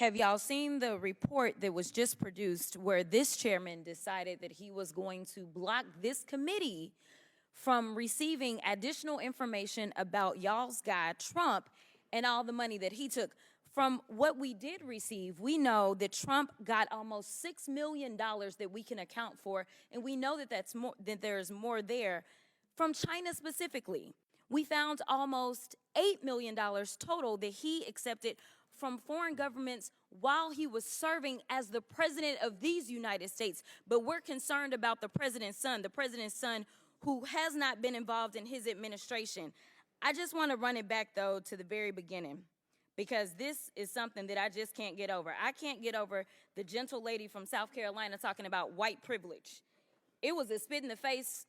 Have y'all seen the report that was just produced where this chairman decided that he was going to block this committee from receiving additional information about y'all's guy, Trump, and all the money that he took? From what we did receive, we know that Trump got almost $6 million that we can account for, and we know that there's more there from China specifically. We found almost $8 million total that he accepted from foreign governments while he was serving as the president of these United States. But we're concerned about the president's son who has not been involved in his administration. I just want to run it back, though, to the very beginning, because this is something that I just can't get over. I can't get over the gentle lady from South Carolina talking about white privilege. It was a spit in the face,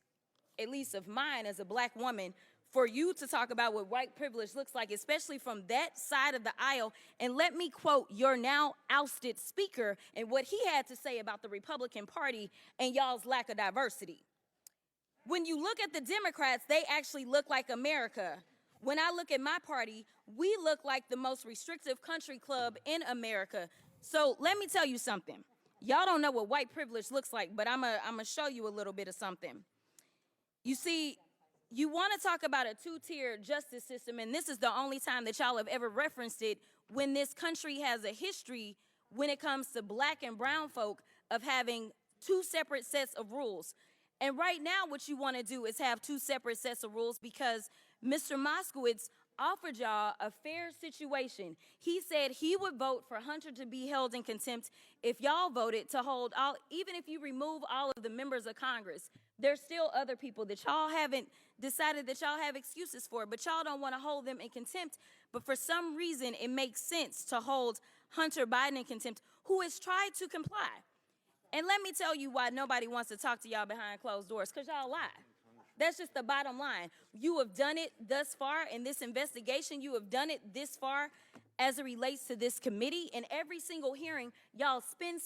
at least of mine as a black woman, for you to talk about what white privilege looks like, especially from that side of the aisle. And let me quote your now ousted speaker and what he had to say about the Republican Party and y'all's lack of diversity. When you look at the Democrats, they actually look like America. When I look at my party, we look like the most restrictive country club in America. So let me tell you something. Y'all don't know what white privilege looks like, but I'm gonna show you a little bit of something. You see, you want to talk about a two-tier justice system, and this is the only time that y'all have ever referenced it, when this country has a history when it comes to black and brown folk of having two separate sets of rules. And right now what you want to do is have two separate sets of rules because Mr. Moskowitz offered y'all a fair situation. He said he would vote for Hunter to be held in contempt if y'all voted to hold all, even if you remove all of the members of Congress. There's still other people that y'all haven't decided that y'all have excuses for, but y'all don't want to hold them in contempt. But for some reason, it makes sense to hold Hunter Biden in contempt, who has tried to comply. And let me tell you why nobody wants to talk to y'all behind closed doors, because y'all lie. That's just the bottom line. You have done it thus far in this investigation. You have done it this far as it relates to this committee. In every single hearing, y'all spin.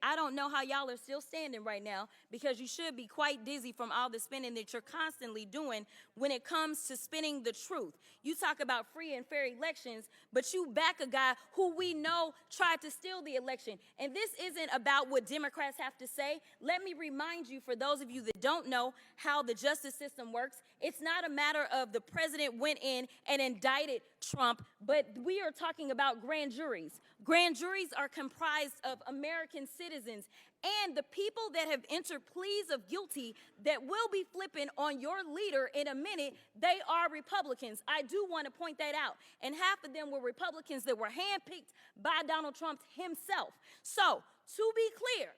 I don't know how y'all are still standing right now, because you should be quite dizzy from all the spinning that you're constantly doing when it comes to spinning the truth. You talk about free and fair elections, but you back a guy who we know tried to steal the election. And this isn't about what Democrats have to say. Let me remind you, for those of you that don't know how the justice system works, it's not a matter of the president went in and indicted Trump, but we are talking about grand juries. Grand juries are comprised of American citizens, and the people that have entered pleas of guilty that will be flipping on your leader in a minute, they are Republicans. I do want to point that out. And half of them were Republicans that were handpicked by Donald Trump himself. So, to be clear,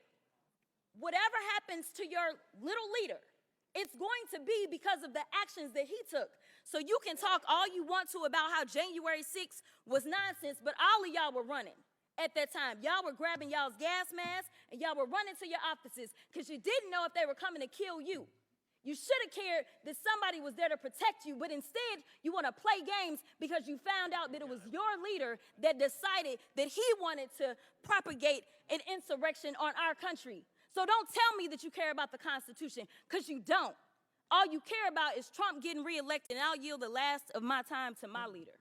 whatever happens to your little leader, it's going to be because of the actions that he took. So you can talk all you want to about how January 6th was nonsense, but all of y'all were running at that time. Y'all were grabbing y'all's gas masks and y'all were running to your offices because you didn't know if they were coming to kill you. You should have cared that somebody was there to protect you, but instead you want to play games because you found out that it was your leader that decided that he wanted to propagate an insurrection on our country. So don't tell me that you care about the Constitution, because you don't. All you care about is Trump getting reelected, and I'll yield the last of my time to my leader.